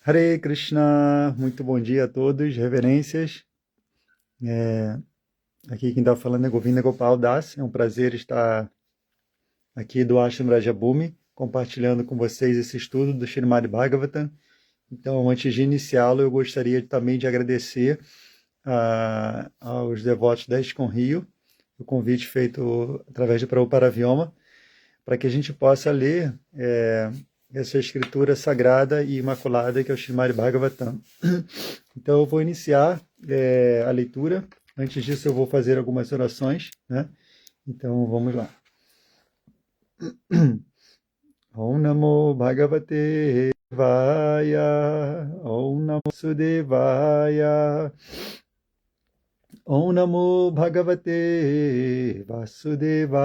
Hare Krishna, muito bom dia a todos, reverências. Aqui quem está falando é Govinda Gopal Das. É um prazer estar aqui do Ashram Rajabhumi, compartilhando com vocês esse estudo do Srimad Bhagavatam. Então, antes de iniciá-lo, eu gostaria também de agradecer aos devotos da ISKCON Rio, o convite feito através de Prabhupada Vyoma, para que a gente possa ler essa escritura sagrada e imaculada que é o Srimad Bhagavatam. Então eu vou iniciar a leitura. Antes disso eu vou fazer algumas orações, né? Então vamos lá. Om Namo Bhagavate Vaya, Om Namo Sudevaya, Om Namo Bhagavate Vasudevaya,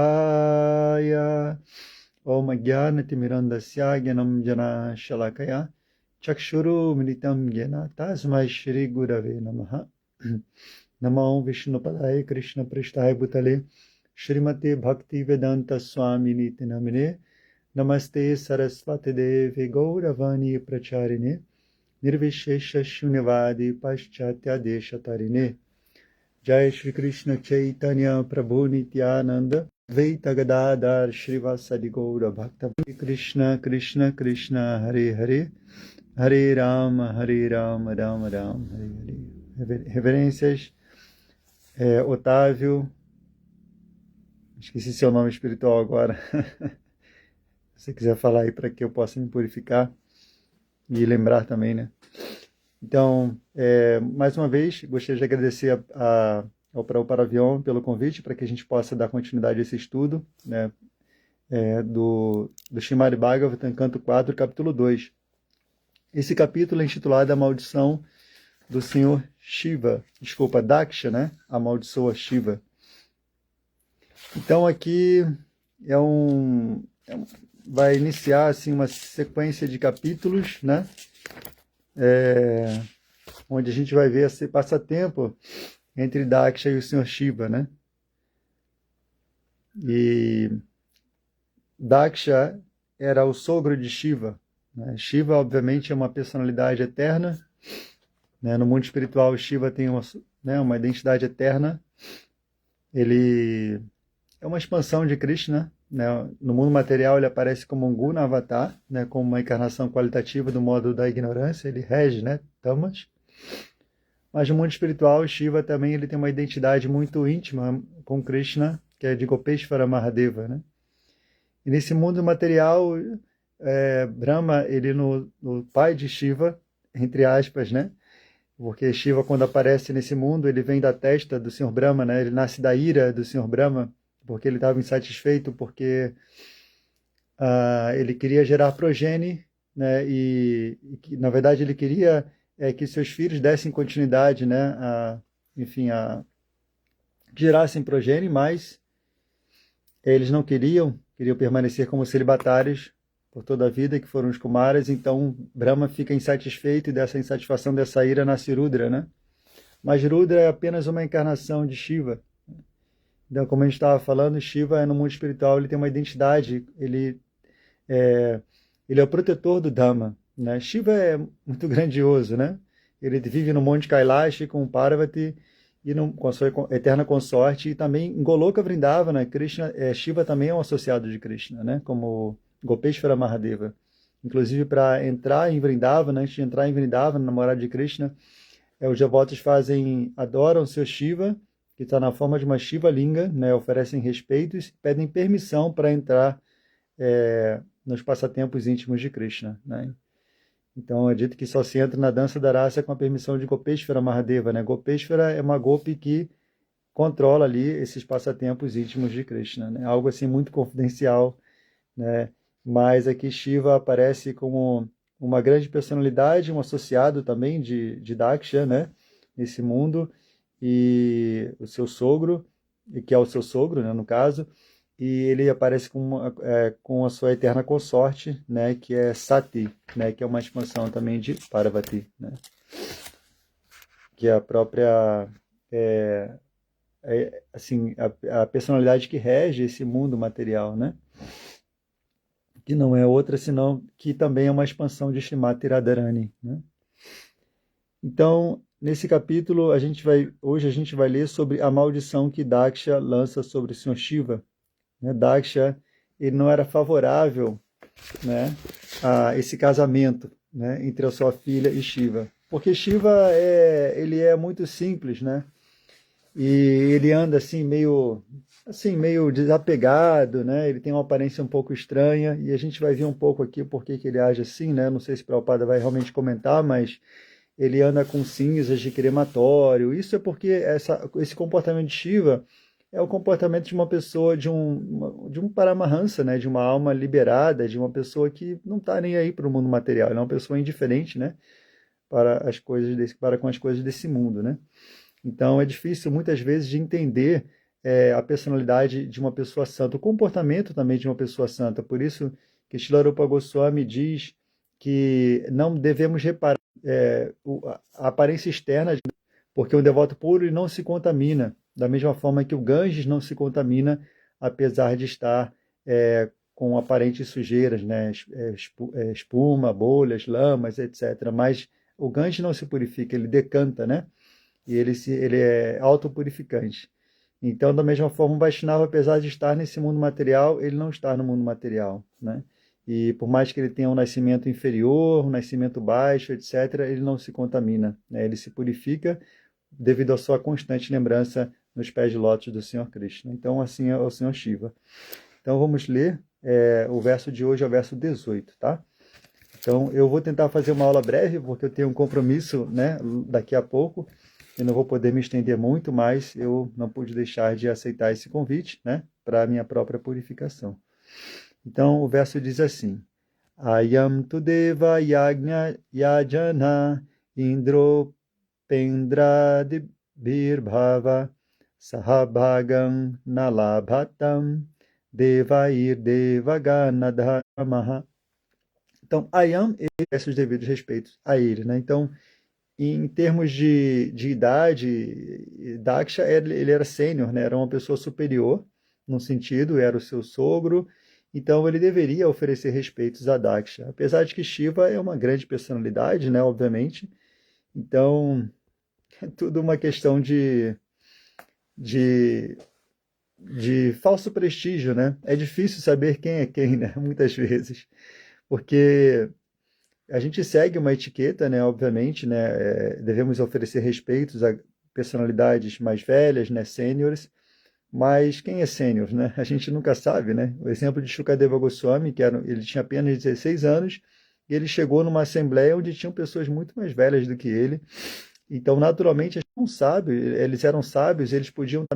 Om Jnanatimirandasya Jnanam Jana Shalakaya Chakshuru Militam Jena Tasmai Shri Gurave Namaha. Namo Vishnupadaya Krishna Prishthaya Bhutale Shrimate Bhakti Vedanta Swami Niti Namine Namaste Saraswati Devi Gauravani Pracharine Nirvishesha Shunyavadi Paschatya Deshatarine. Jai Shri Krishna Chaitanya Prabhu Nityananda Dvaita Gadadhar Shrivasadi Gaura Bhakta Krishna Krishna Krishna Hare Hare Hare Rama Rama Rama Hare Hare. Reverências, Otávio, esqueci seu nome espiritual agora. Se você quiser falar aí para que eu possa me purificar e lembrar também, né? Então, mais uma vez, gostaria de agradecer ao Prabhupada Vyoma pelo convite para que a gente possa dar continuidade a esse estudo, né, do Srimad Bhagavatam, canto 4, capítulo 2. Esse capítulo é intitulado A Maldição do Senhor Shiva, Daksha, né? Amaldiçoa Shiva. Então aqui vai iniciar assim, uma sequência de capítulos, né? Onde a gente vai ver esse passatempo entre Daksha e o Senhor Shiva, né? E Daksha era o sogro de Shiva, né? Shiva, obviamente, é uma personalidade eterna, né? No mundo espiritual, Shiva tem uma identidade eterna. Ele é uma expansão de Krishna, né? No mundo material, ele aparece como um Guna Avatar, né? Como uma encarnação qualitativa do modo da ignorância. Ele rege, né? Tamas. Mas no mundo espiritual, Shiva também ele tem uma identidade muito íntima com Krishna, que é de Gopeshvara Mahadeva, né? E nesse mundo material, Brahma, ele no pai de Shiva, entre aspas, né? Porque Shiva, quando aparece nesse mundo, ele vem da testa do Senhor Brahma, né? Ele nasce da ira do Senhor Brahma, porque ele estava insatisfeito, porque ele queria gerar progenie, né? E que, na verdade, ele queria que seus filhos dessem continuidade, né? Gerassem progenie, mas eles não queriam permanecer como celibatários por toda a vida, que foram os Kumaras. Então Brahma fica insatisfeito e dessa insatisfação, dessa ira, nasce Rudra, né? Mas Rudra é apenas uma encarnação de Shiva. Então, como a gente estava falando, Shiva no mundo espiritual ele tem uma identidade, ele é o protetor do Dhamma, né? Shiva é muito grandioso, né? Ele vive no Monte Kailash com Parvati e com a sua eterna consorte, e também em Goloka Vrindavana, Krishna, Shiva também é um associado de Krishna, né? Como Gopeshvara Mahadeva. Inclusive, para entrar em Vrindavana, antes de entrar em Vrindavana, na morada de Krishna, os devotos adoram o seu Shiva, que está na forma de uma Shiva Linga, né? Oferecem respeitos, pedem permissão para entrar nos passatempos íntimos de Krishna, né? Então é dito que só se entra na dança da raça com a permissão de Gopeshvara Mahadeva, né? Gopeshvara é uma gopi que controla ali esses passatempos íntimos de Krishna, né? Algo assim muito confidencial, né? Mas aqui Shiva aparece como uma grande personalidade, um associado também de Daksha, né? Nesse mundo, e o seu sogro, que é o seu sogro, né, no caso, e ele aparece com a sua eterna consorte, né, que é Sati, né, que é uma expansão também de Parvati, né, que é a própria assim, a personalidade que rege esse mundo material, né, que não é outra senão que também é uma expansão de Shrimati Radharani, né. Então, nesse capítulo, hoje a gente vai ler sobre a maldição que Daksha lança sobre o Senhor Shiva. Né? Daksha, ele não era favorável, né, a esse casamento, né, entre a sua filha e Shiva. Porque Shiva ele é muito simples, né? E ele anda assim meio desapegado, né? Ele tem uma aparência um pouco estranha e a gente vai ver um pouco aqui por que ele age assim, né? Não sei se o Prabhupada vai realmente comentar, mas ele anda com cinzas de crematório. Isso é porque esse comportamento de Shiva é o comportamento de uma pessoa, de um Paramahansa, né? De uma alma liberada, de uma pessoa que não está nem aí para o mundo material. Ela é uma pessoa indiferente, né? Para com as coisas desse mundo, né? Então é difícil muitas vezes de entender a personalidade de uma pessoa santa, o comportamento também de uma pessoa santa. Por isso que Srila Rupa Goswami diz que não devemos reparar a aparência externa, porque o devoto puro ele não se contamina, da mesma forma que o Ganges não se contamina, apesar de estar com aparentes sujeiras, né? Espuma, bolhas, lamas, etc. Mas o Ganges não se purifica, ele decanta, né? E ele é autopurificante. Então, da mesma forma, o Vaishnava, apesar de estar nesse mundo material, ele não está no mundo material, né? E por mais que ele tenha um nascimento inferior, um nascimento baixo, etc., ele não se contamina, né? Ele se purifica devido à sua constante lembrança nos pés de lótus do Senhor Krishna. Então, assim é o Senhor Shiva. Então, vamos ler o verso de hoje, é o verso 18, tá? Então, eu vou tentar fazer uma aula breve, porque eu tenho um compromisso, né, daqui a pouco. Eu não vou poder me estender muito, mas eu não pude deixar de aceitar esse convite, né, para a minha própria purificação. Então, o verso diz assim: Ayam tu deva yajna yajana indro pendra birbhava sahabhagam nalabhatam devair devaganadhamaha. Então, Ayam, ele merece os devidos respeitos a ele, né? Então, em termos de idade, Daksha ele era sênior, né? Era uma pessoa superior, num sentido, era o seu sogro, então ele deveria oferecer respeitos a Daksha. Apesar de que Shiva é uma grande personalidade, né? Obviamente, então é tudo uma questão de, de falso prestígio, né? É difícil saber quem é quem, né? Muitas vezes, porque a gente segue uma etiqueta, né? Obviamente, né? Devemos oferecer respeitos a personalidades mais velhas, né? Sêniores, mas quem é sênior, né? A gente nunca sabe, né? O exemplo de Shukadeva Goswami, ele tinha apenas 16 anos, e ele chegou numa assembleia onde tinham pessoas muito mais velhas do que ele. Então, naturalmente, eles eram sábios, eles podiam,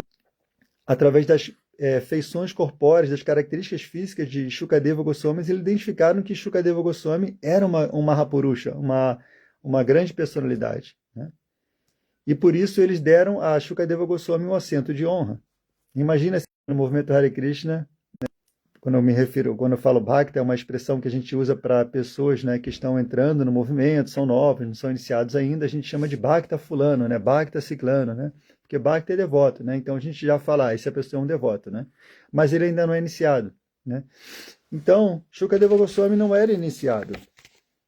através das feições corpóreas, das características físicas de Shukadeva Goswami, eles identificaram que Shukadeva Goswami era um Mahapurusha, uma grande personalidade, né? E por isso eles deram a Shukadeva Goswami um assento de honra. Imagina se no movimento Hare Krishna, quando eu falo Bhakta, é uma expressão que a gente usa para pessoas, né, que estão entrando no movimento, são novos, não são iniciados ainda, a gente chama de Bhakta fulano, né, Bhakta ciclano, né, porque Bhakta é devoto, né, então a gente já fala, essa pessoa é um devoto, né, mas ele ainda não é iniciado, né. Então, Shukadeva Goswami não era iniciado,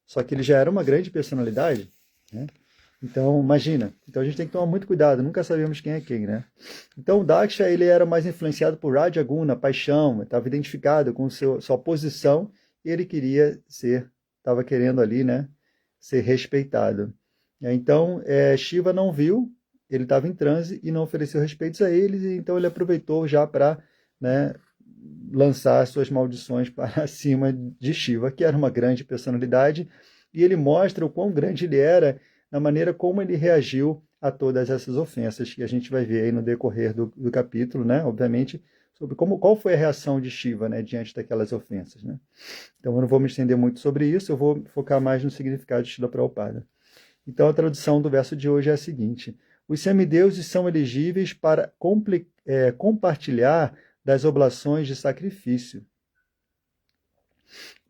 só que ele já era uma grande personalidade, né. Então, imagina. Então a gente tem que tomar muito cuidado, nunca sabemos quem é quem, né? Então o Daksha, ele era mais influenciado por Rajaguna, paixão, estava identificado com sua posição e ele estava querendo ali, né, ser respeitado. Então, Shiva não viu, ele estava em transe e não ofereceu respeitos a eles, e então ele aproveitou já para, né, lançar suas maldições para cima de Shiva, que era uma grande personalidade, e ele mostra o quão grande ele era na maneira como ele reagiu a todas essas ofensas, que a gente vai ver aí no decorrer do capítulo, né? Obviamente, sobre qual foi a reação de Shiva, né, diante daquelas ofensas, né? Então eu não vou me estender muito sobre isso, eu vou focar mais no significado de Srila Prabhupada. Então a tradução do verso de hoje é a seguinte: os semideuses são elegíveis para compartilhar das oblações de sacrifício,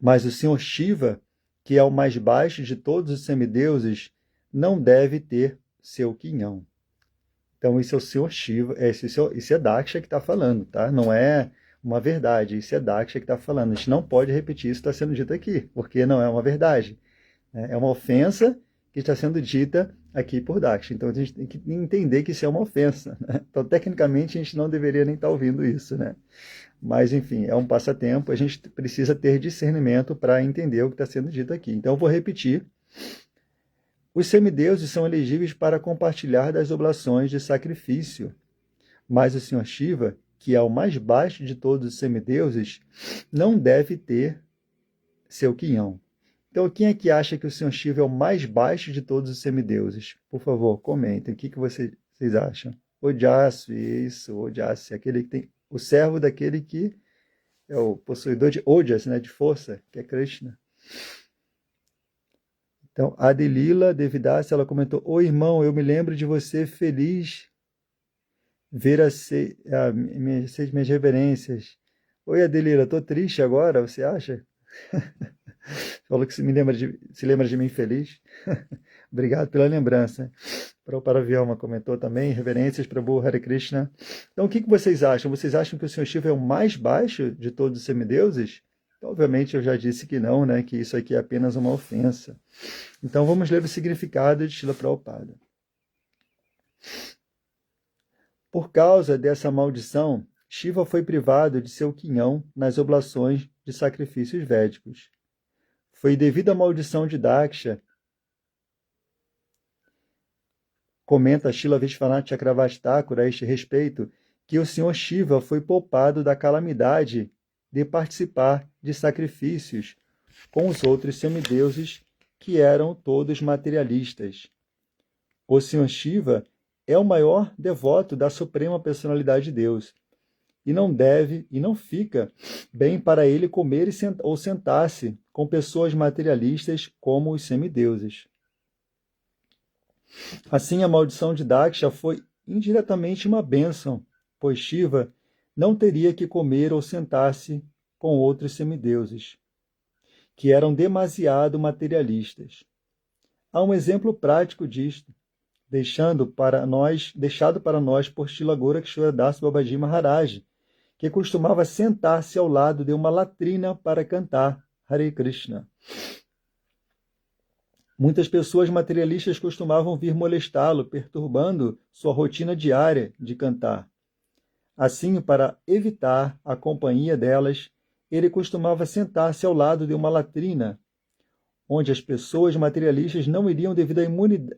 mas o Senhor Shiva, que é o mais baixo de todos os semideuses, não deve ter seu quinhão. Então, isso é o Senhor Shiva, isso é Daksha que está falando, tá? Não é uma verdade, isso é Daksha que está falando. A gente não pode repetir isso que está sendo dito aqui, porque não é uma verdade. É uma ofensa que está sendo dita aqui por Daksha. Então a gente tem que entender que isso é uma ofensa, né? Então, tecnicamente, a gente não deveria nem estar ouvindo isso, né? Mas, enfim, é um passatempo, a gente precisa ter discernimento para entender o que está sendo dito aqui. Então, eu vou repetir. Os semideuses são elegíveis para compartilhar das oblações de sacrifício, mas o Senhor Shiva, que é o mais baixo de todos os semideuses, não deve ter seu quinhão. Então, quem é que acha que o Senhor Shiva é o mais baixo de todos os semideuses? Por favor, comentem. O que vocês acham? Ojasvi, isso, Ojasvi, aquele que tem o servo daquele que é o possuidor de Ojas, né, de força, que é Krishna. Então, a Adelila Devidasi, ela comentou: Ô irmão, eu me lembro de você feliz ver minhas reverências. Oi, Adelila, estou triste agora, você acha? Falou que se lembra de mim feliz. Obrigado pela lembrança. Prabhupada Vyoma comentou também, reverências para Prabhu Hare Krishna. Então, o que vocês acham? Vocês acham que o Senhor Shiva é o mais baixo de todos os semideuses? Então, obviamente, eu já disse que não, né? Que isso aqui é apenas uma ofensa. Então, vamos ler o significado de Srila Prabhupada. Por causa dessa maldição, Shiva foi privado de seu quinhão nas oblações de sacrifícios védicos. Foi devido à maldição de Daksha, comenta Srila Vishwanath Chakravarti Thakur a este respeito, que o Senhor Shiva foi poupado da calamidade de participar de sacrifícios com os outros semideuses que eram todos materialistas. O Senhor Shiva é o maior devoto da Suprema Personalidade de Deus, e não fica bem para ele comer ou sentar-se com pessoas materialistas como os semideuses. Assim, a maldição de Daksha foi indiretamente uma bênção, pois Shiva não teria que comer ou sentar-se com outros semideuses, que eram demasiado materialistas. Há um exemplo prático disto, deixado para nós por Srila Gorakshora Das Babaji Maharaj, que costumava sentar-se ao lado de uma latrina para cantar Hare Krishna. Muitas pessoas materialistas costumavam vir molestá-lo, perturbando sua rotina diária de cantar. Assim, para evitar a companhia delas, ele costumava sentar-se ao lado de uma latrina, onde as pessoas materialistas não iriam devido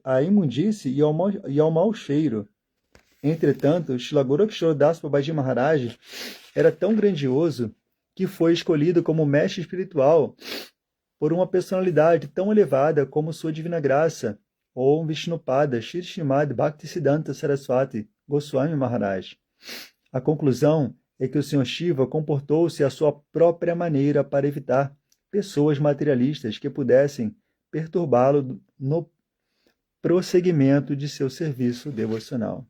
à imundície e ao mau cheiro. Entretanto, Srila Gorakshora Das Babaji Maharaj era tão grandioso que foi escolhido como mestre espiritual por uma personalidade tão elevada como sua divina graça, ou Vishnupada Shri Srimad Bhaktisiddhanta Saraswati Goswami Maharaj. A conclusão é que o Senhor Shiva comportou-se à sua própria maneira para evitar pessoas materialistas que pudessem perturbá-lo no prosseguimento de seu serviço devocional.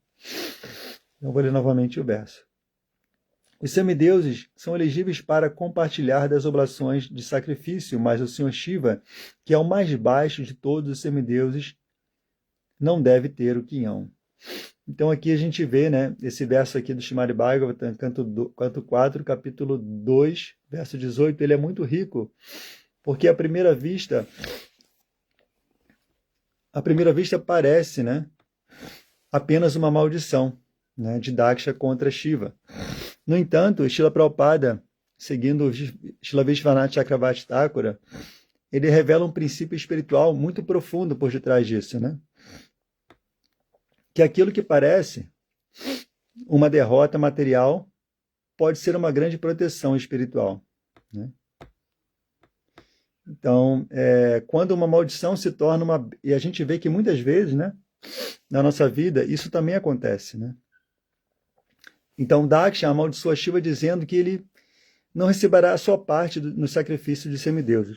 Eu vou ler novamente o verso. Os semideuses são elegíveis para compartilhar das oblações de sacrifício, mas o Senhor Shiva, que é o mais baixo de todos os semideuses, não deve ter o quinhão. Então aqui a gente vê, né, esse verso aqui do Srimad Bhagavatam, canto 4, capítulo 2, verso 18, ele é muito rico, porque à primeira vista parece, né, apenas uma maldição, né, de Daksha contra Shiva. No entanto, Srila Prabhupada, seguindo Srila Vishwanath Chakravarti Thakur, ele revela um princípio espiritual muito profundo por detrás disso, né? Que aquilo que parece uma derrota material pode ser uma grande proteção espiritual, né? Então, quando uma maldição se torna uma... E a gente vê que muitas vezes, né, na nossa vida, isso também acontece, né? Então, Daksha amaldiçoa Shiva dizendo que ele não receberá a sua parte no sacrifício de semideuses.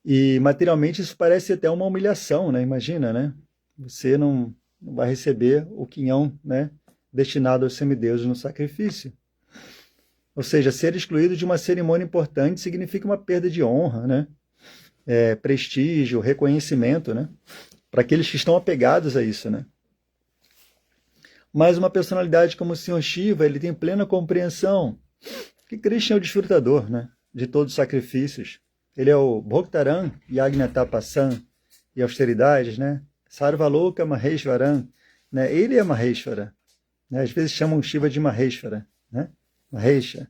E, materialmente, isso parece até uma humilhação, né? Imagina, né? Você não vai receber o quinhão, né, destinado aos semideuses no sacrifício. Ou seja, ser excluído de uma cerimônia importante significa uma perda de honra, né? Prestígio, reconhecimento, né? Para aqueles que estão apegados a isso, né? Mas uma personalidade como o Senhor Shiva, ele tem plena compreensão que Krishna é o desfrutador, né, de todos os sacrifícios. Ele é o Bhoktaram Yagnatapasan e austeridades, né? Sarvaloka Maheshwaram, né? Ele é Maheshwara, né? Às vezes chamam Shiva de Maheshwara, né? Mahesha.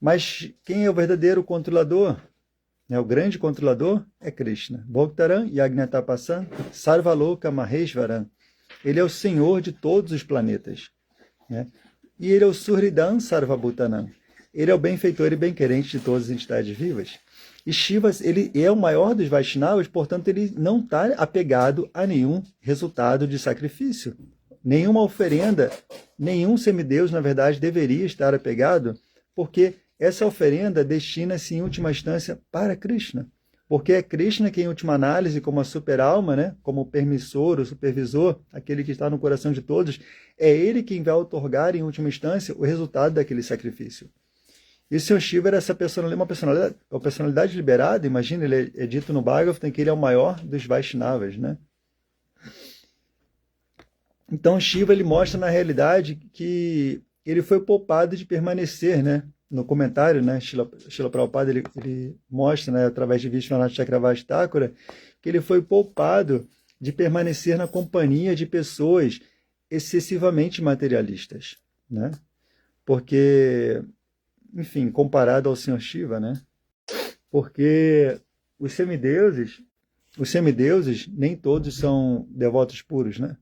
Mas quem é o verdadeiro controlador? O grande controlador é Krishna. Bhoktaram Yagnatapasam Sarvaloka Maheshwaram. Ele é o Senhor de todos os planetas, né? E ele é o Suhridam Sarvabhutanam. Ele é o benfeitor e bem-querente de todas as entidades vivas. E Shiva, ele é o maior dos Vaishnavas, portanto, ele não está apegado a nenhum resultado de sacrifício. Nenhuma oferenda, nenhum semideus, na verdade, deveria estar apegado, porque essa oferenda destina-se, em última instância, para Krishna. Porque é Krishna que, em última análise, como a super-alma, né, como o permissor, o supervisor, aquele que está no coração de todos, é ele quem vai outorgar, em última instância, o resultado daquele sacrifício. E o Sr. Shiva era uma personalidade liberada. Imagina, ele é dito no Bhagavatam que ele é o maior dos Vaishnavas, né? Então, Shiva, ele mostra na realidade que ele foi poupado de permanecer, né? No comentário, né, Srila Prabhupada, ele mostra, né, através de Vishwanath Chakravarti Thakura, que ele foi poupado de permanecer na companhia de pessoas excessivamente materialistas, né? Porque, enfim, comparado ao Sr. Shiva, né? Porque os semideuses nem todos são devotos puros, né?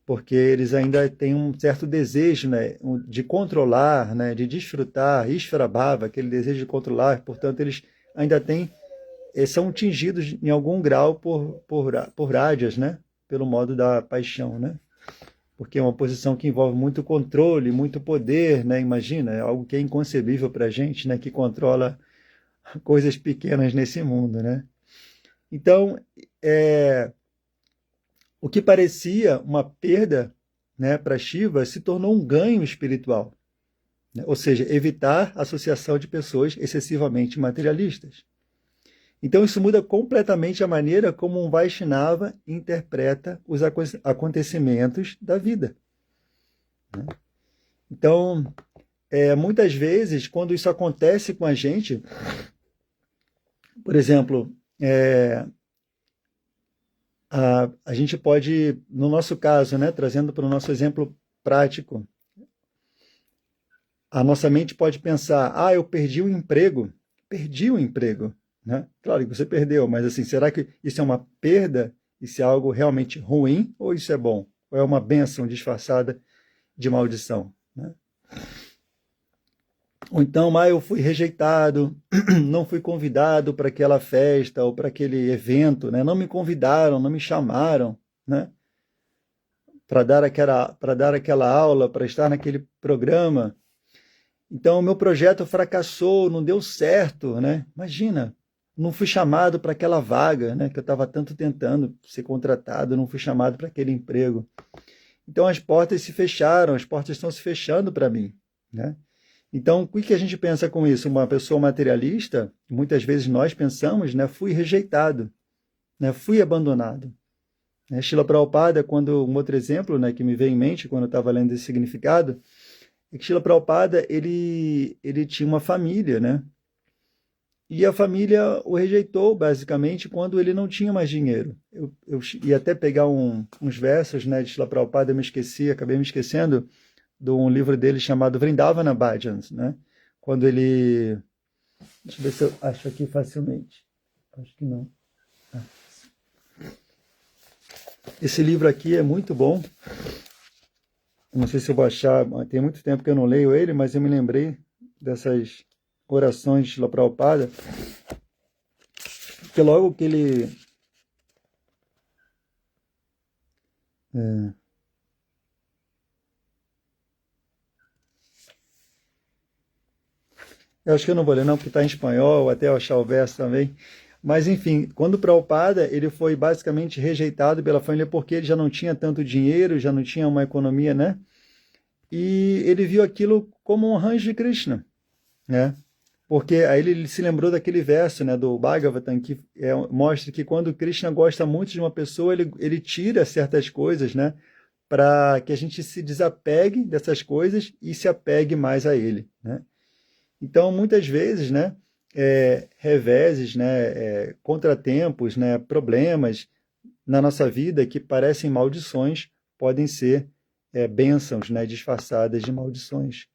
Porque eles ainda têm um certo desejo, né, de controlar, né, de desfrutar, Ishvara Bhava, aquele desejo de controlar, portanto, eles ainda são tingidos em algum grau por rádias, né, pelo modo da paixão, né? Porque é uma posição que envolve muito controle, muito poder, né? Imagina, é algo que é inconcebível para a gente, né, que controla coisas pequenas nesse mundo, né? Então, o que parecia uma perda, né, para Shiva se tornou um ganho espiritual, né? Ou seja, evitar a associação de pessoas excessivamente materialistas. Então isso muda completamente a maneira como um Vaishnava interpreta os acontecimentos da vida, né? Então, muitas vezes, quando isso acontece com a gente, por exemplo, a gente pode, no nosso caso, né, trazendo para o nosso exemplo prático, a nossa mente pode pensar, eu perdi o emprego, né? Claro que você perdeu, mas assim, será que isso é uma perda? Isso é algo realmente ruim ou isso é bom? Ou é uma bênção disfarçada de maldição, né? Ou então, eu fui rejeitado, não fui convidado para aquela festa ou para aquele evento, né? Não me convidaram, não me chamaram, né, para dar aquela aula, para estar naquele programa. Então, o meu projeto fracassou, não deu certo, né? Imagina, não fui chamado para aquela vaga, né, que eu estava tanto tentando ser contratado, não fui chamado para aquele emprego. Então, as portas se fecharam, as portas estão se fechando para mim, né? Então, o que a gente pensa com isso? Uma pessoa materialista, muitas vezes nós pensamos, né, fui rejeitado, né, fui abandonado. Srila Prabhupada, um outro exemplo, né, que me veio em mente quando eu estava lendo esse significado, é que Srila Prabhupada, ele tinha uma família, né? E a família o rejeitou, basicamente, quando ele não tinha mais dinheiro. Eu ia até pegar uns versos, né, de Srila Prabhupada, acabei me esquecendo, de um livro dele chamado Vrindavana Bhajans, né? Quando ele... Deixa eu ver se eu acho aqui facilmente. Acho que não. Esse livro aqui é muito bom. Não sei se eu vou achar, tem muito tempo que eu não leio ele, mas eu me lembrei dessas orações de Srila Prabhupada, que logo que ele... Eu acho que eu não vou ler não, porque está em espanhol, até eu achar o verso também. Mas, enfim, quando o Prabhupada, ele foi basicamente rejeitado pela família porque ele já não tinha tanto dinheiro, já não tinha uma economia, né? E ele viu aquilo como um arranjo de Krishna, né? Porque aí ele se lembrou daquele verso, né, do Bhagavatam, que mostra que quando Krishna gosta muito de uma pessoa, ele tira certas coisas, né, para que a gente se desapegue dessas coisas e se apegue mais a ele, né? Então, muitas vezes, né, reveses, né, contratempos, né, problemas, na nossa vida que parecem maldições, podem ser bênçãos, né, disfarçadas de maldições.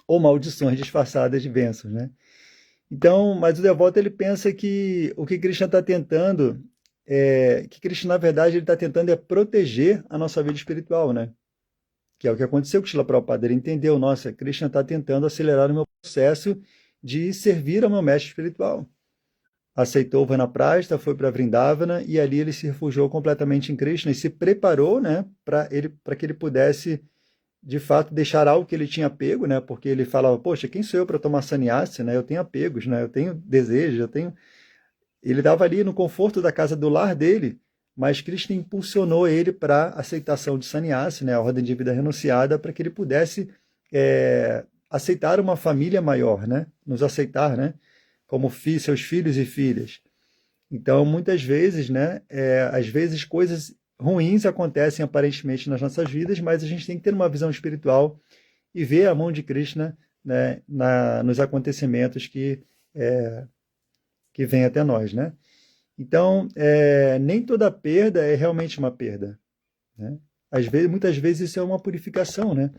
Ou maldições disfarçadas de bênçãos, né? Então, mas o devoto ele pensa que o que Krishna está tentando que Krishna, na verdade, ele está tentando proteger a nossa vida espiritual, né? Que é o que aconteceu com o Srila Prabhupada. Ele entendeu, nossa, Krishna está tentando acelerar o meu processo de servir ao meu mestre espiritual. Aceitou o Vanaprastha, foi para Vrindavana e ali ele se refugiou completamente em Krishna e se preparou, né, para que ele pudesse, de fato, deixar algo que ele tinha apego, né? Porque ele falava, poxa, quem sou eu para tomar sannyasa, né? Eu tenho apegos, né? Eu tenho desejos, eu tenho... Ele estava ali no conforto da casa do lar dele, mas Krishna impulsionou ele para a aceitação de sannyasa, né? A ordem de vida renunciada, para que ele pudesse aceitar uma família maior, né? Nos aceitar, né? Como seus filhos e filhas. Então, muitas vezes, né? Às vezes coisas ruins acontecem aparentemente nas nossas vidas, mas a gente tem que ter uma visão espiritual e ver a mão de Krishna, né, nos acontecimentos que vêm até nós, né? Então, nem toda perda é realmente uma perda, né? Muitas vezes isso é uma purificação, né?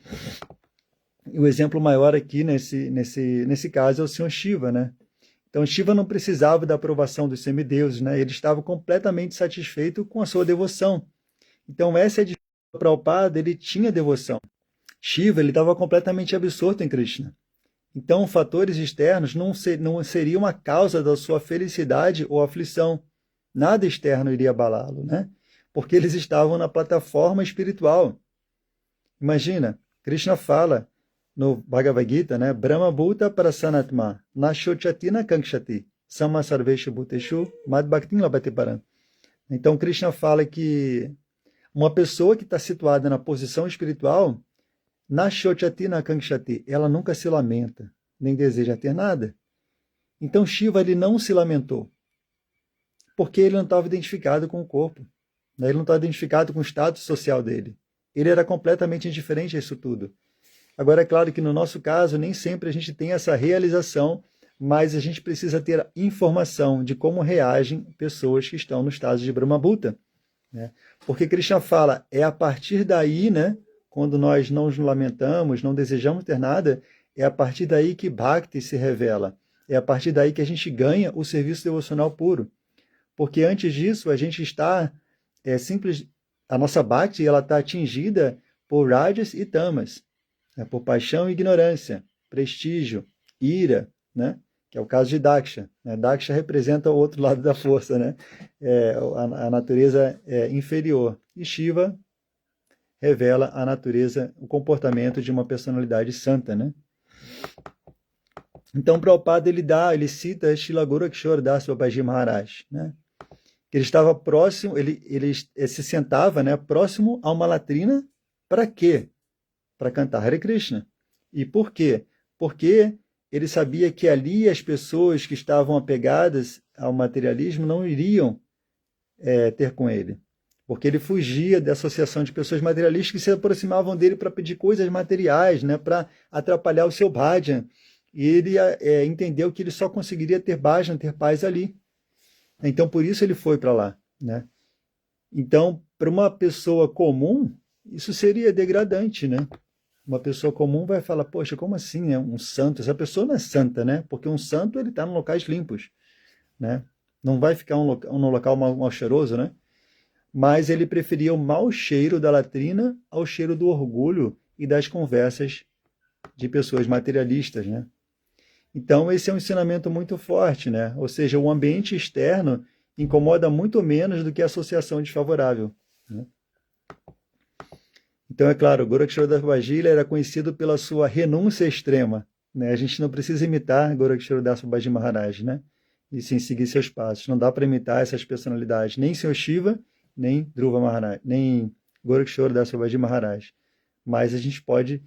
E o exemplo maior aqui nesse caso é o Senhor Shiva, né? Então, Shiva não precisava da aprovação dos semideuses, né? Ele estava completamente satisfeito com a sua devoção. Então, essa é a diferença. O Prabhupada, ele tinha devoção. Shiva, ele estava completamente absorto em Krishna. Então, fatores externos não seriam a causa da sua felicidade ou aflição. Nada externo iria abalá-lo, né? Porque eles estavam na plataforma espiritual. Imagina, Krishna fala no Bhagavad Gita, né? Brahma Bhuta Prasanatma, Nashochatina Kankshati, Sama Sarveshu Bhuteshu, Mad Bhaktin Labhati Param. Então, Krishna fala que uma pessoa que está situada na posição espiritual, Nashochatina Kankshati, ela nunca se lamenta, nem deseja ter nada. Então, Shiva, ele não se lamentou, porque ele não estava identificado com o corpo, né? Ele não estava identificado com o status social dele. Ele era completamente indiferente a isso tudo. Agora, é claro que no nosso caso, nem sempre a gente tem essa realização, mas a gente precisa ter informação de como reagem pessoas que estão no estado de Brahma Bhuta, né? Porque Krishna fala, é a partir daí, né, quando nós não nos lamentamos, não desejamos ter nada, é a partir daí que Bhakti se revela. É a partir daí que a gente ganha o serviço devocional puro. Porque antes disso, a gente está a nossa Bhakti ela está atingida por Rajas e Tamas, né, por paixão e ignorância, prestígio, ira, né, que é o caso de Daksha, né? Daksha representa o outro lado da força, né? A natureza inferior. E Shiva revela a natureza, o comportamento de uma personalidade santa, né? Então, Prabhupada, ele cita Srila Gorakshora Das Babaji Maharaj, né? Ele estava próximo, ele se sentava, né, próximo a uma latrina, para quê? Para cantar Hare Krishna. E por quê? Porque ele sabia que ali as pessoas que estavam apegadas ao materialismo não iriam ter com ele. Porque ele fugia da associação de pessoas materialistas que se aproximavam dele para pedir coisas materiais, né, para atrapalhar o seu bhajan. E ele entendeu que ele só conseguiria ter bhajan, ter paz ali. Então, por isso ele foi para lá, né? Então, para uma pessoa comum, isso seria degradante, né? Uma pessoa comum vai falar, poxa, como assim, né? Um santo? Essa pessoa não é santa, né? Porque um santo, ele está em locais limpos, né? Não vai ficar num local mal cheiroso, né? Mas ele preferia o mau cheiro da latrina ao cheiro do orgulho e das conversas de pessoas materialistas, né? Então, esse é um ensinamento muito forte, né? Ou seja, o ambiente externo incomoda muito menos do que a associação desfavorável, né? Então, é claro, Gorakshora Das Babaji era conhecido pela sua renúncia extrema, né? A gente não precisa imitar Gorakshora Das Babaji Maharaj, né? E sim seguir seus passos. Não dá para imitar essas personalidades, nem Sr. Shiva, nem Dhruva Maharaj, nem Gorakshora Das Babaji Maharaj. Mas a gente pode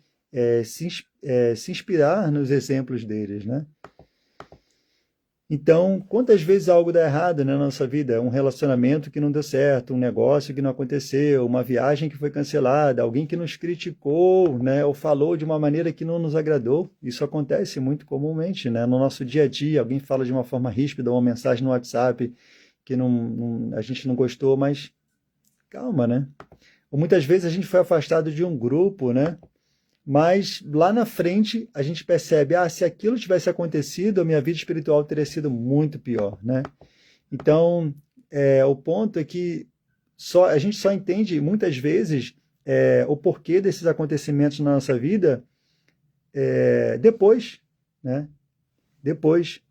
se inspirar nos exemplos deles, né? Então, quantas vezes algo dá errado, né, na nossa vida? Um relacionamento que não deu certo, um negócio que não aconteceu, uma viagem que foi cancelada, alguém que nos criticou, né, ou falou de uma maneira que não nos agradou. Isso acontece muito comumente, né, no nosso dia a dia. Alguém fala de uma forma ríspida, uma mensagem no WhatsApp que a gente não gostou, mas calma, né? Ou muitas vezes a gente foi afastado de um grupo, né? Mas lá na frente a gente percebe, se aquilo tivesse acontecido, a minha vida espiritual teria sido muito pior, né? Então, o ponto é que a gente só entende muitas vezes o porquê desses acontecimentos na nossa vida depois, né? Depois.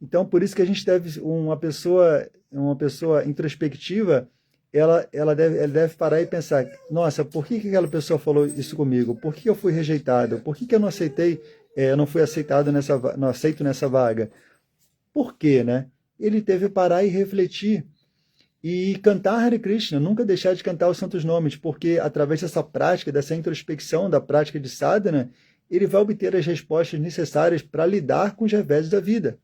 Então, por isso que a gente deve, uma pessoa introspectiva, ela deve parar e pensar, nossa, por que aquela pessoa falou isso comigo? Por que eu fui rejeitado? Por que eu não aceitei, eu não fui aceitado não aceito nessa vaga? Por quê, né? Ele teve que parar e refletir e cantar Hare Krishna, nunca deixar de cantar os santos nomes, porque através dessa prática, dessa introspecção, da prática de sadhana, ele vai obter as respostas necessárias para lidar com os reveses da vida.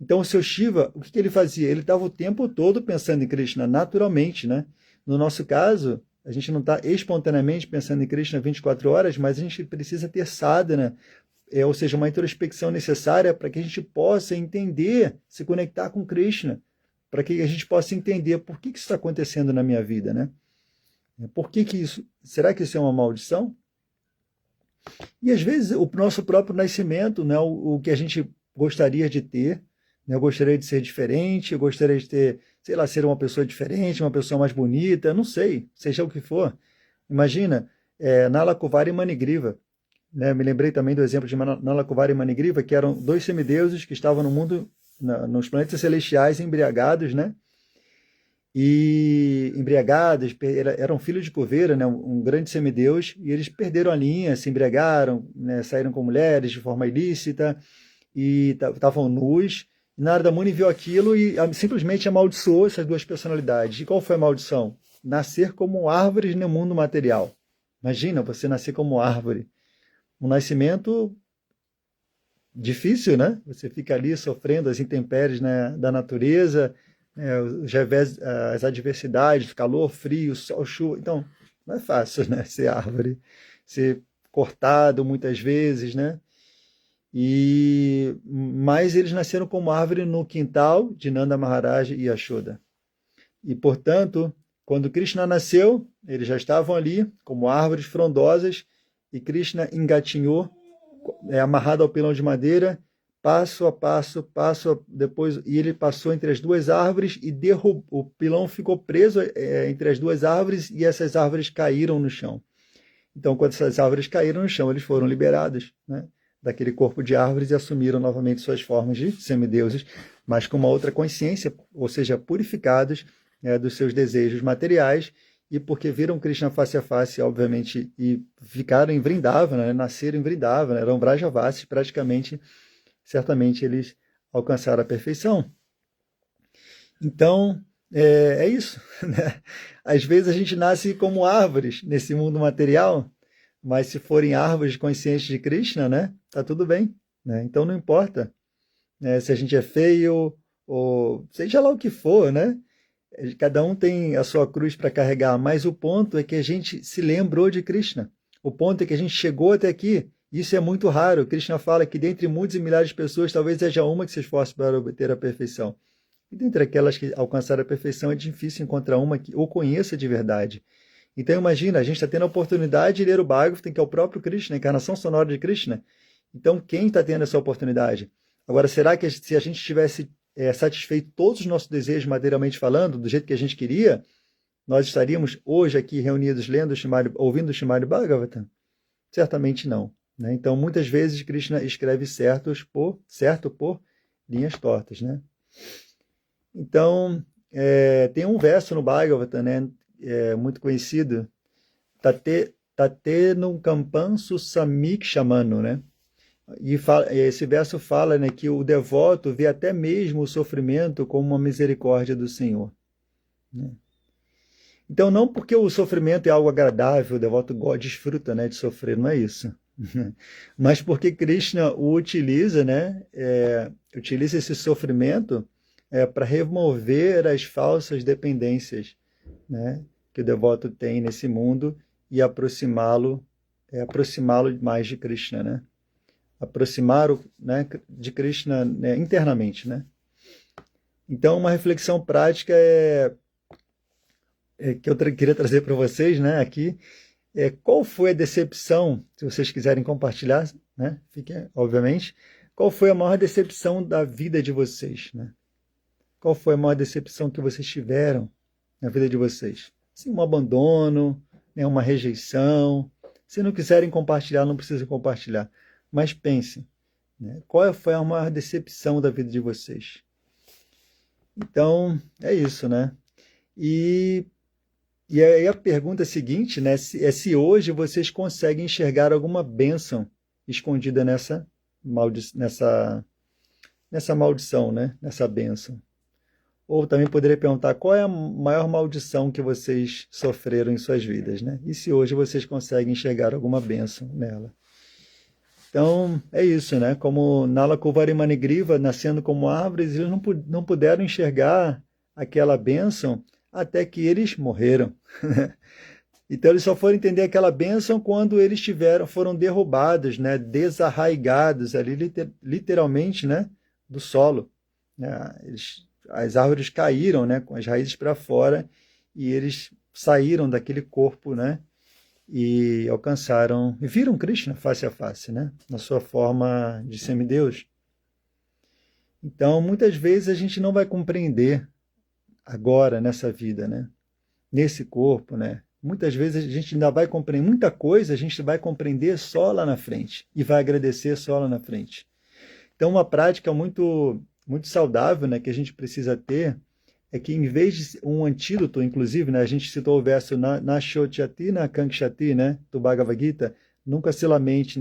Então, o seu Shiva, o que ele fazia? Ele estava o tempo todo pensando em Krishna, naturalmente, né? No nosso caso, a gente não está espontaneamente pensando em Krishna 24 horas, mas a gente precisa ter sadhana, ou seja, uma introspecção necessária para que a gente possa entender, se conectar com Krishna, para que a gente possa entender por que isso está acontecendo na minha vida, né? Por que isso? Será que isso é uma maldição? E às vezes o nosso próprio nascimento, né, o que a gente gostaria de ter, né, eu gostaria de ser diferente, eu gostaria de ter, sei lá, ser uma pessoa diferente, uma pessoa mais bonita, não sei, seja o que for. Imagina, Nala Kuvari e Manigriva, né? Me lembrei também do exemplo de Nala Kuvari e Manigriva, que eram dois semideuses que estavam no mundo, nos planetas celestiais, embriagados, né? E embriagados, eram filhos de Kuvera, né, um grande semideus, e eles perderam a linha, se embriagaram, né, saíram com mulheres de forma ilícita, e estavam nus. E Narada Muni viu aquilo e simplesmente amaldiçoou essas duas personalidades. E qual foi a maldição? Nascer como árvores no mundo material. Imagina, você nascer como árvore. Um nascimento difícil, né? Você fica ali sofrendo as intempéries, né, da natureza, as adversidades, calor, frio, sol, chuva. Então, não é fácil, né, ser árvore, ser cortado muitas vezes, né? Mas eles nasceram como árvore no quintal de Nanda Maharaj e Yashoda. E, portanto, quando Krishna nasceu, eles já estavam ali como árvores frondosas, e Krishna engatinhou, amarrado ao pilão de madeira, passo a passo, depois, e ele passou entre as duas árvores e o pilão ficou preso entre as duas árvores, e essas árvores caíram no chão. Então, quando essas árvores caíram no chão, eles foram liberados, né, daquele corpo de árvores e assumiram novamente suas formas de semideuses, mas com uma outra consciência, ou seja, purificados dos seus desejos materiais, e porque viram Krishna face a face, obviamente, e ficaram em Vrindavana, né, nasceram em Vrindavana, eram Vrajavasis, praticamente, certamente eles alcançaram a perfeição. Então, é isso, né? Às vezes a gente nasce como árvores nesse mundo material, mas se forem árvores conscientes de Krishna, né, tá tudo bem, né? Então não importa, né, se a gente é feio ou seja lá o que for, né? Cada um tem a sua cruz para carregar, mas o ponto é que a gente se lembrou de Krishna. O ponto é que a gente chegou até aqui. Isso é muito raro. Krishna fala que dentre muitas e milhares de pessoas, talvez haja uma que se esforce para obter a perfeição. E dentre aquelas que alcançaram a perfeição, é difícil encontrar uma que o conheça de verdade. Então imagina, a gente está tendo a oportunidade de ler o Bhagavatam, que é o próprio Krishna, a encarnação sonora de Krishna. Então quem está tendo essa oportunidade? Agora, será que se a gente tivesse satisfeito todos os nossos desejos materialmente falando, do jeito que a gente queria, nós estaríamos hoje aqui reunidos lendo ouvindo o Srimad Bhagavatam? Certamente não, né? Então, muitas vezes, Krishna escreve certo por linhas tortas, né? Então, tem um verso no Bhagavatam, né, muito conhecido, Tate num kampansu samikshamano, né? E esse verso fala, né, que o devoto vê até mesmo o sofrimento como uma misericórdia do Senhor, né? Então, não porque o sofrimento é algo agradável, o devoto desfruta, né, de sofrer, não é isso. Mas porque Krishna o utiliza, né, utiliza esse sofrimento para remover as falsas dependências, né, que o devoto tem nesse mundo e aproximá-lo mais de Krishna, né? Aproximar, né, de Krishna, né, internamente, né? Então, uma reflexão prática que eu queria trazer para vocês, né, aqui, qual foi a decepção, se vocês quiserem compartilhar, né, fiquem, obviamente, qual foi a maior decepção da vida de vocês, né? Qual foi a maior decepção que vocês tiveram na vida de vocês? Sim, um abandono, né, uma rejeição. Se não quiserem compartilhar, não precisam compartilhar. Mas pensem, né, qual foi a maior decepção da vida de vocês? Então, é isso, né? E, e aí a pergunta seguinte, né, se hoje vocês conseguem enxergar alguma bênção escondida nessa maldição, né? Nessa bênção. Ou também poderia perguntar qual é a maior maldição que vocês sofreram em suas vidas, né? E se hoje vocês conseguem enxergar alguma bênção nela. Então, é isso, né? Como Nala Kuvari Manigriva, nascendo como árvores, eles não puderam enxergar aquela bênção até que eles morreram. Então, eles só foram entender aquela bênção quando eles foram derrubados, né? Desarraigados ali, literalmente, né? Do solo. Né? As árvores caíram, né? Com as raízes para fora e eles saíram daquele corpo, né? E alcançaram, e viram Krishna face a face, né? Na sua forma de semideus. Então, muitas vezes a gente não vai compreender agora nessa vida, né? Nesse corpo, né? Muitas vezes a gente ainda vai compreender muita coisa, a gente vai compreender só lá na frente e vai agradecer só lá na frente. Então, uma prática muito muito saudável, né, que a gente precisa ter é que, em vez de um antídoto, inclusive, né, a gente citou o verso na Shotyati, na Kankshati, né, do Bhagavad Gita, nunca se lamente,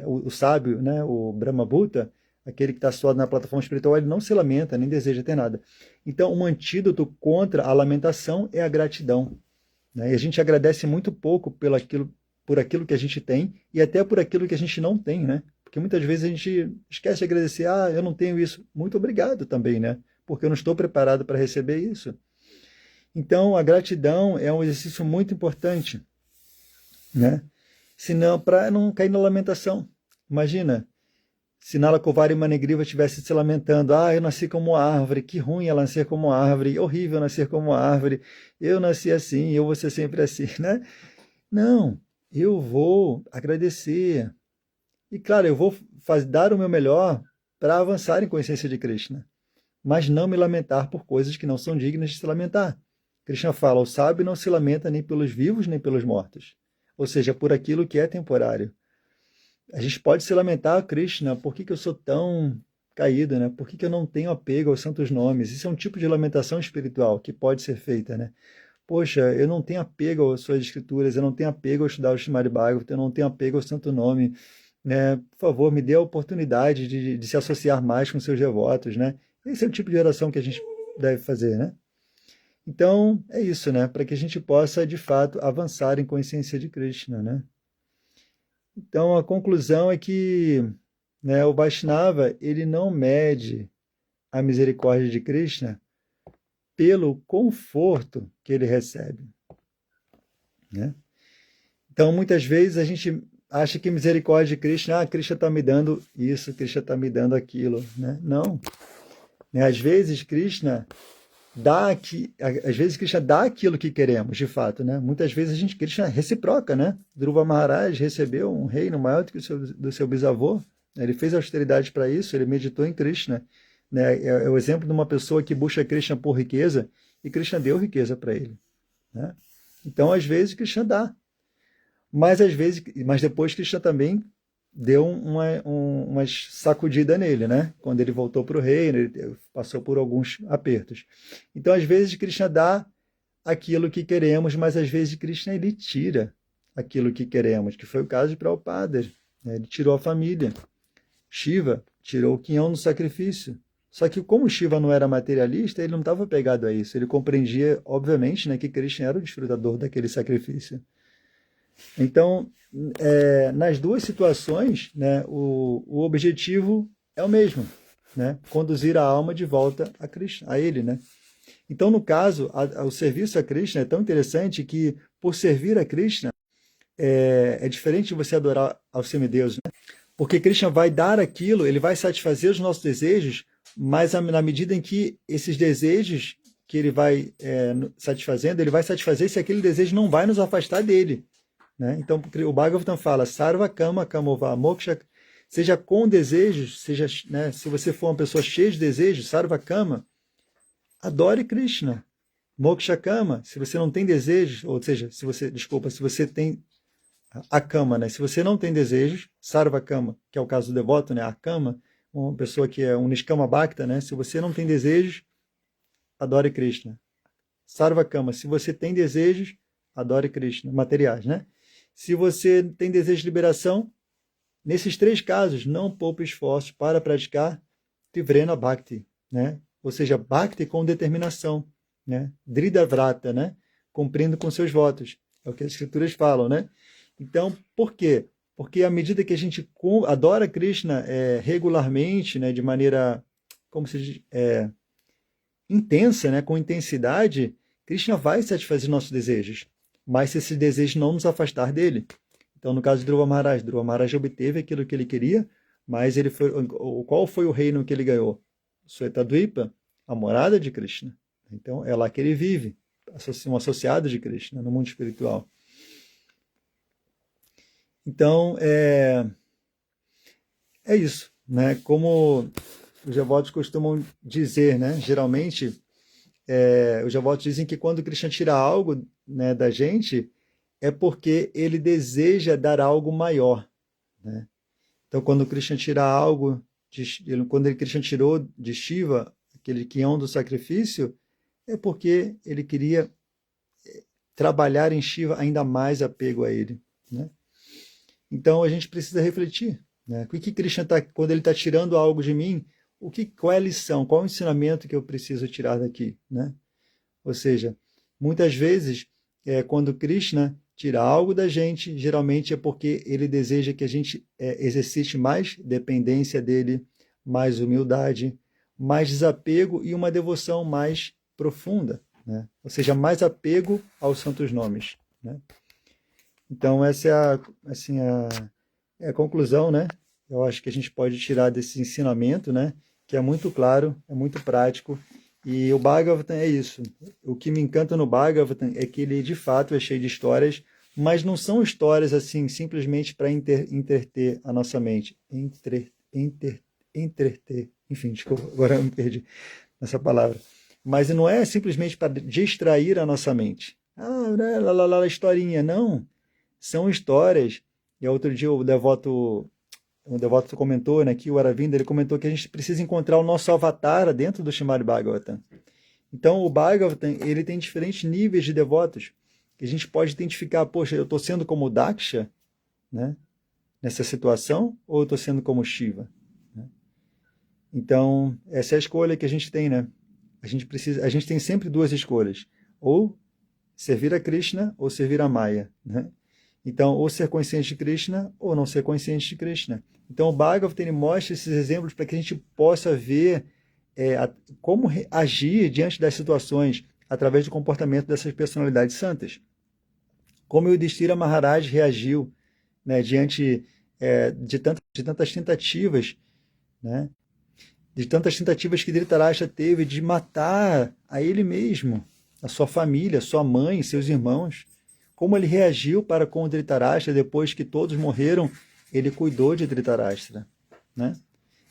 o sábio, né, o Brahmabhuta, aquele que está suado na plataforma espiritual, ele não se lamenta, nem deseja ter nada. Então, um antídoto contra a lamentação é a gratidão. Né? E a gente agradece muito pouco por aquilo que a gente tem e até por aquilo que a gente não tem, né? Porque muitas vezes a gente esquece de agradecer, eu não tenho isso. Muito obrigado também, né? Porque eu não estou preparado para receber isso. Então, a gratidão é um exercício muito importante, né? Senão, para não cair na lamentação. Imagina, se Nala Kuvari Manigriva estivesse se lamentando, eu nasci como árvore, que ruim ela nascer como árvore, horrível nascer como árvore, eu nasci assim, eu vou ser sempre assim, né? Não, eu vou agradecer. E claro, eu vou dar o meu melhor para avançar em consciência de Krishna, mas não me lamentar por coisas que não são dignas de se lamentar. Krishna fala, o sábio não se lamenta nem pelos vivos nem pelos mortos, ou seja, por aquilo que é temporário. A gente pode se lamentar, Krishna, por que eu sou tão caído, né? Por que eu não tenho apego aos santos nomes? Isso é um tipo de lamentação espiritual que pode ser feita, né? Poxa, eu não tenho apego às suas escrituras, eu não tenho apego a estudar o Srimad Bhagavatam, eu não tenho apego ao santo nome, né? Por favor, me dê a oportunidade de se associar mais com seus devotos, né? Esse é o tipo de oração que a gente deve fazer, né? Então, é isso, né? Para que a gente possa, de fato, avançar em consciência de Krishna, né? Então, a conclusão é que, né, o Vaishnava, ele não mede a misericórdia de Krishna pelo conforto que ele recebe, né? Então, muitas vezes a gente acha que misericórdia de Krishna, Krishna está me dando isso, Krishna está me dando aquilo, né? Não. Né? Às vezes Krishna dá aquilo que queremos, de fato, né? Muitas vezes Krishna reciproca, né? Dhruva Maharaj recebeu um reino maior do que do seu bisavô, né? Ele fez austeridade para isso, ele meditou em Krishna, né? É o exemplo de uma pessoa que busca Krishna por riqueza e Krishna deu riqueza para ele, né? Então, às vezes Krishna dá, mas depois Krishna também deu uma sacudida nele, né? Quando ele voltou para o reino, ele passou por alguns apertos. Então, às vezes, Krishna dá aquilo que queremos, mas às vezes Krishna ele tira aquilo que queremos, que foi o caso de Prabhupada, né? Ele tirou a família. Shiva tirou o quinhão no sacrifício. Só que como Shiva não era materialista, ele não estava pegado a isso. Ele compreendia, obviamente, né, que Krishna era o desfrutador daquele sacrifício. Então, nas duas situações, né, o objetivo é o mesmo, né, conduzir a alma de volta a Krishna, a ele, né? Então, no caso, o serviço a Krishna é tão interessante que, por servir a Krishna, é diferente de você adorar aos semideuses, né? Porque Krishna vai dar aquilo, ele vai satisfazer os nossos desejos mas na medida em que esses desejos que ele vai satisfazendo, ele vai satisfazer se aquele desejo não vai nos afastar dele. Né? Então, o Bhagavatam fala, Sarva Kama Kamova Moksha, seja com desejos, seja, né, se você for uma pessoa cheia de desejos, Sarva Kama, adore Krishna. Moksha Kama, se você não tem desejos, ou seja, se você tem a Kama, né? Se você não tem desejos, Sarva Kama, que é o caso do devoto, né? A Kama, uma pessoa que é um Niskama Bhakta, né? Se você não tem desejos, adore Krishna. Sarva Kama, se você tem desejos, adore Krishna, materiais, né? Se você tem desejo de liberação, nesses 3 casos, não poupe esforços para praticar Tivrena Bhakti, né? Ou seja, Bhakti com determinação, né? Drida Vrata, né? Cumprindo com seus votos. É o que as escrituras falam, né? Então, por quê? Porque à medida que a gente adora Krishna regularmente, né? De maneira, como se diz, intensa, né? Com intensidade, Krishna vai satisfazer nossos desejos. Mas se esse desejo não nos afastar dele. Então, no caso de Dhruva Maharaj obteve aquilo que ele queria, mas qual foi o reino que ele ganhou? Swetadvipa, a morada de Krishna. Então, é lá que ele vive, um associado de Krishna no mundo espiritual. Então, é isso, né? Como os devotos costumam dizer, né? Geralmente, os devotos dizem que quando Krishna tira algo, né, da gente, é porque ele deseja dar algo maior, né? Então, quando Krishna tira algo, quando Krishna tirou de Shiva, aquele quião do sacrifício, é porque ele queria trabalhar em Shiva ainda mais apego a ele, né? Então, a gente precisa refletir, né? O que Krishna quando ele está tirando algo de mim, qual é a lição, qual é o ensinamento que eu preciso tirar daqui, né? Ou seja, muitas vezes, quando Krishna tira algo da gente, geralmente é porque ele deseja que a gente exercite mais dependência dele, mais humildade, mais desapego e uma devoção mais profunda, né? Ou seja, mais apego aos santos nomes, né? Então, essa é a conclusão, né? Eu acho que a gente pode tirar desse ensinamento, né? Que é muito claro, é muito prático. E o Bhagavatam é isso. O que me encanta no Bhagavatam é que ele, de fato, é cheio de histórias, mas não são histórias assim simplesmente para entreter a nossa mente. Entreter. Enfim, desculpa, agora eu me perdi nessa palavra. Mas não é simplesmente para distrair a nossa mente. Historinha. Não. São histórias. E outro dia um devoto comentou, né, que o Aravinda, ele comentou que a gente precisa encontrar o nosso avatar dentro do Srimad Bhagavatam. Então, o Bhagavatam, ele tem diferentes níveis de devotos, que a gente pode identificar, poxa, eu estou sendo como Daksha, né, nessa situação, ou eu estou sendo como Shiva? Né? Então, essa é a escolha que a gente tem, né? A gente tem sempre 2 escolhas, ou servir a Krishna, ou servir a Maya, né? Então, ou ser consciente de Krishna, ou não ser consciente de Krishna. Então, o Bhagavatam mostra esses exemplos para que a gente possa ver como agir diante das situações através do comportamento dessas personalidades santas. Como o Yudhishthira Maharaj reagiu, né, diante de tantas tentativas, né, de tantas tentativas que Dhritarashtra teve de matar a ele mesmo, a sua família, sua mãe, seus irmãos. Como ele reagiu para com o Dhritarashtra depois que todos morreram, ele cuidou de Dhritarashtra, né?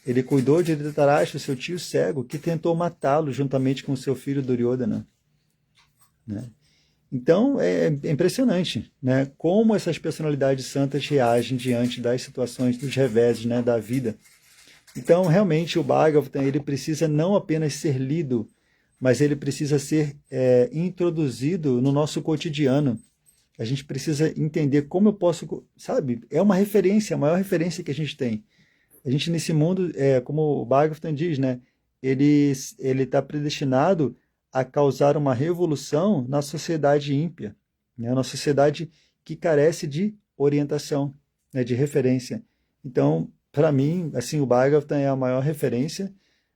Ele cuidou de Dhritarashtra, seu tio cego, que tentou matá-lo juntamente com seu filho Duryodhana, né? Então, é impressionante, né? Como essas personalidades santas reagem diante das situações, dos reveses, né, da vida. Então, realmente, o Bhagavatam, ele precisa não apenas ser lido, mas ele precisa ser introduzido no nosso cotidiano. A gente precisa entender como eu posso, sabe? É uma referência, a maior referência que a gente tem. A gente nesse mundo, como o Bhagavatam diz, né? Ele está predestinado a causar uma revolução na sociedade ímpia, né? Uma sociedade que carece de orientação, né? De referência. Então, para mim, assim, o Bhagavatam é a maior referência,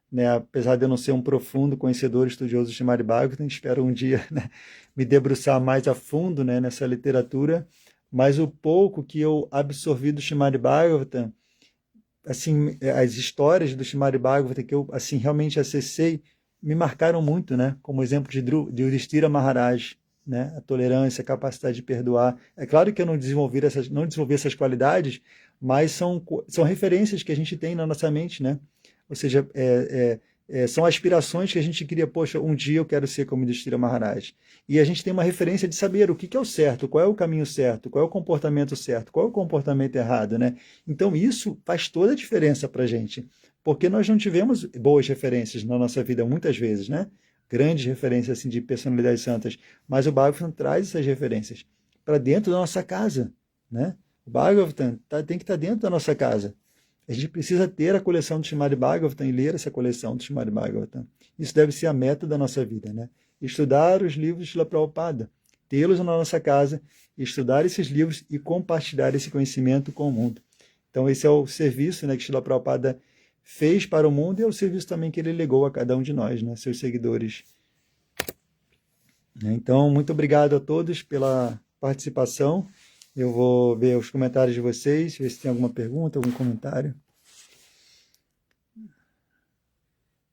né? Apesar de eu não ser um profundo conhecedor estudioso de Srimad Bhagavatam, espero um dia, né, me debruçar mais a fundo, né, nessa literatura, mas o pouco que eu absorvi do Srimad Bhagavatam assim, as histórias do Srimad Bhagavatam que eu, assim, realmente acessei, me marcaram muito, né? Como exemplo de Yudhishthira Maharaj, né? A tolerância, a capacidade de perdoar. É claro que eu não desenvolvi essas qualidades, mas são referências que a gente tem na nossa mente, né? Ou seja, são aspirações que a gente queria, poxa, um dia eu quero ser como Yudhishthira Maharaj. E a gente tem uma referência de saber o que é o certo, qual é o caminho certo, qual é o comportamento certo, qual é o comportamento errado, né? Então isso faz toda a diferença para a gente, porque nós não tivemos boas referências na nossa vida muitas vezes, né? Grandes referências assim, de personalidades santas, mas o Bhagavatam traz essas referências para dentro da nossa casa, né? O Bhagavatam tem que estar dentro da nossa casa. A gente precisa ter a coleção do Srimad Bhagavatam e ler essa coleção do Srimad Bhagavatam. Isso deve ser a meta da nossa vida, né? Estudar os livros de Srila Prabhupada, tê-los na nossa casa, estudar esses livros e compartilhar esse conhecimento com o mundo. Então esse é o serviço, né, que Srila Prabhupada fez para o mundo e é o serviço também que ele legou a cada um de nós, né, seus seguidores. Então, muito obrigado a todos pela participação. Eu vou ver os comentários de vocês, ver se tem alguma pergunta, algum comentário.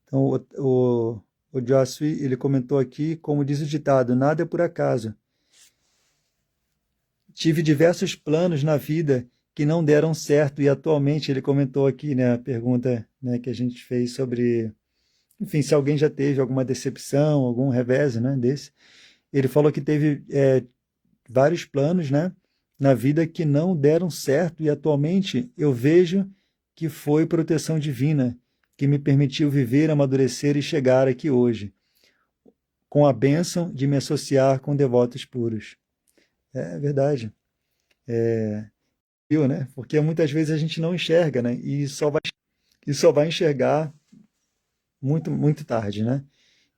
Então, o Jossui, ele comentou aqui, como diz o ditado, nada é por acaso. Tive diversos planos na vida que não deram certo e atualmente ele comentou aqui, né, a pergunta, né, que a gente fez sobre, enfim, se alguém já teve alguma decepção, algum revés, né, desse. Ele falou que teve vários planos, né, na vida que não deram certo e atualmente eu vejo que foi proteção divina que me permitiu viver, amadurecer e chegar aqui hoje, com a bênção de me associar com devotos puros. É verdade. Viu, né? Porque muitas vezes a gente não enxerga, né? E só vai enxergar muito, muito tarde, né?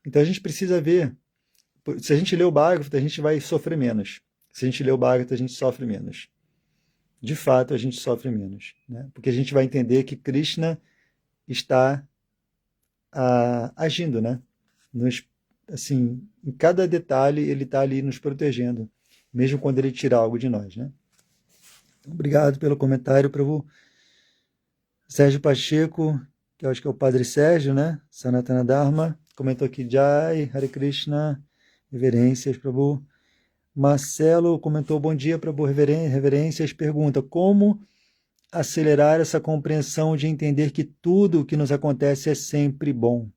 Então a gente precisa ver. Se a gente lê o Bhagavatam, a gente vai sofrer menos. Se a gente lê o Bhagavatam, a gente sofre menos. De fato, a gente sofre menos, né? Porque a gente vai entender que Krishna está agindo, né? Assim, em cada detalhe, ele está ali nos protegendo, mesmo quando ele tira algo de nós, né? Então, obrigado pelo comentário, Prabhu. Sérgio Pacheco, que eu acho que é o Padre Sérgio, né? Sanatana Dharma, comentou aqui, Jai, Hare Krishna, reverências, Prabhu. Marcelo comentou, bom dia, Prabhu, reverências, pergunta, como acelerar essa compreensão de entender que tudo o que nos acontece é sempre bom?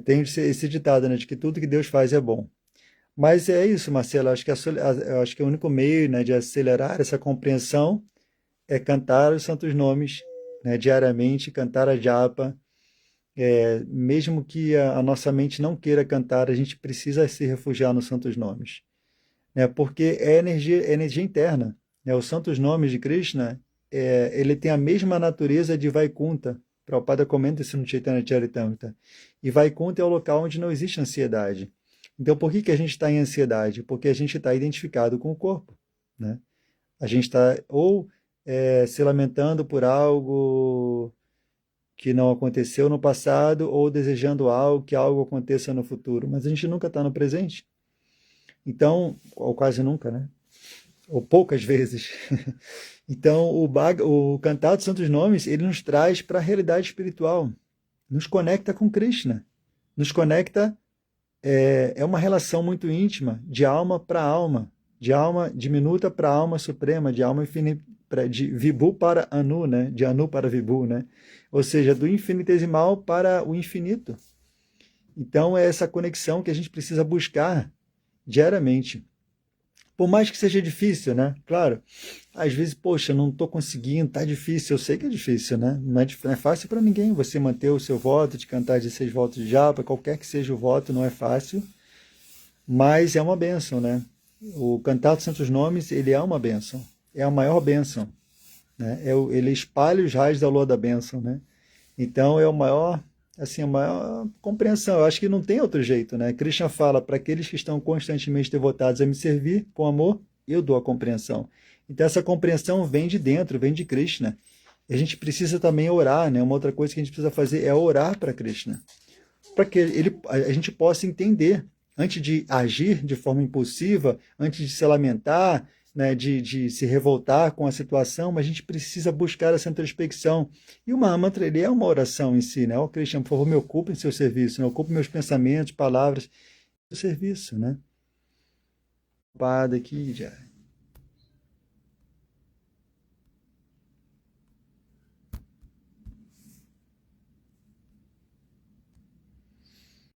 Tem esse ditado, né, de que tudo que Deus faz é bom. Mas é isso, Marcelo, eu acho que o único meio, né, de acelerar essa compreensão é cantar os santos nomes, né, diariamente, cantar a japa. Mesmo que a nossa mente não queira cantar, a gente precisa se refugiar nos santos nomes, né, porque é energia interna, né, os santos nomes de Krishna, ele tem a mesma natureza de Vaikunta. Prabhupada comenta isso no Chaitanya Charitamrita. E Vaikunta é o local onde não existe ansiedade. Então, por que a gente está em ansiedade? Porque a gente está identificado com o corpo, né? A gente está ou se lamentando por algo que não aconteceu no passado, ou desejando algo que algo aconteça no futuro. Mas a gente nunca está no presente. Então, ou quase nunca, né? Ou poucas vezes. Então, o Cantar dos Santos Nomes, ele nos traz para a realidade espiritual, nos conecta com Krishna, nos conecta, é uma relação muito íntima, de alma para alma, de alma diminuta para alma suprema, de alma infinita, de Vibhu para Anu, né? De Anu para Vibhu, né? Ou seja, do infinitesimal para o infinito. Então, é essa conexão que a gente precisa buscar diariamente. Por mais que seja difícil, né? Claro, às vezes, poxa, não estou conseguindo, tá difícil. Eu sei que é difícil, né? Não é fácil para ninguém você manter o seu voto, de cantar 16 votos de japa, qualquer que seja o voto, não é fácil, mas é uma bênção, né? O cantar dos santos nomes, ele é uma bênção, é a maior bênção, né? Ele espalha os raios da lua da bênção, né? Então é o maior, assim, a maior compreensão. Eu acho que não tem outro jeito, né? Krishna fala, para aqueles que estão constantemente devotados a me servir com amor, eu dou a compreensão. Então essa compreensão vem de dentro, vem de Krishna. E a gente precisa também orar, né? Uma outra coisa que a gente precisa fazer é orar para Krishna, para que a gente possa entender, antes de agir de forma impulsiva, antes de se lamentar, né, de se revoltar com a situação, mas a gente precisa buscar essa introspecção. E o Mahamantra, ele é uma oração em si, né? Ó Krishna, por favor, me ocupe em seu serviço, né? Ocupe meus pensamentos, palavras, seu serviço, né? Pada aqui, já.